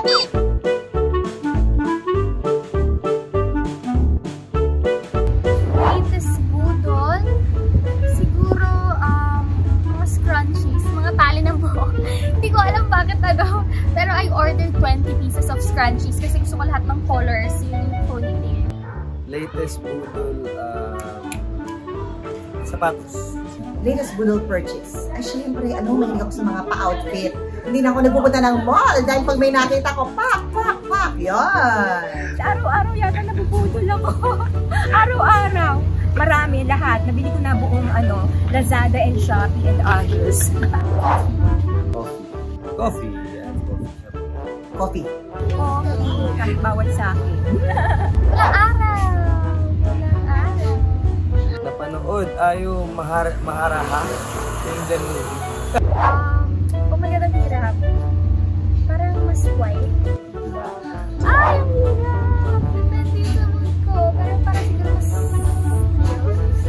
Latest budol? Siguro, mga scrunchies, mga tali ng buhok. Hindi ko alam bakit ano. Pero I ordered 20 pieces of scrunchies kasi gusto ko lahat ng colors, yung ponytail. Latest budol, sapatos. Latest budol purchase. Ay, syempre, mahilig ako sa mga pa-outfit. Hindi na ako nagpupunta ng mall dahil pag may nakita ko, pak! Yan! Araw-araw yata nabubudol ako. Araw-araw. Marami, lahat. Nabili ko na buong Lazada and Shopee and others. Coffee. Coffee. Coffee. Kahit bawal sa akin. Walang araw! Napanood, ayaw maharaha yung the movie. Oh my God, ang hirap. Parang mas white. Ay, ang hirap! Depende sa mood ko. Pero parang siguro mas heels.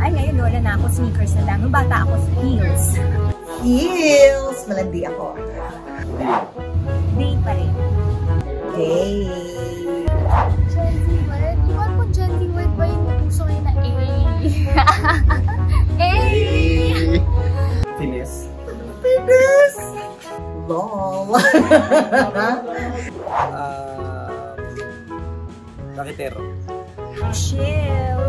Ay, ngayon wala na ako. Sneakers na lang. Nung bata ako, heels. Heels! Malandi ako. Day pa rin. Day. Gen Z word? Iwan ko Gen Z word ba yung puso ngayon na A? A! Finish. LOL. Rakitero. Chill.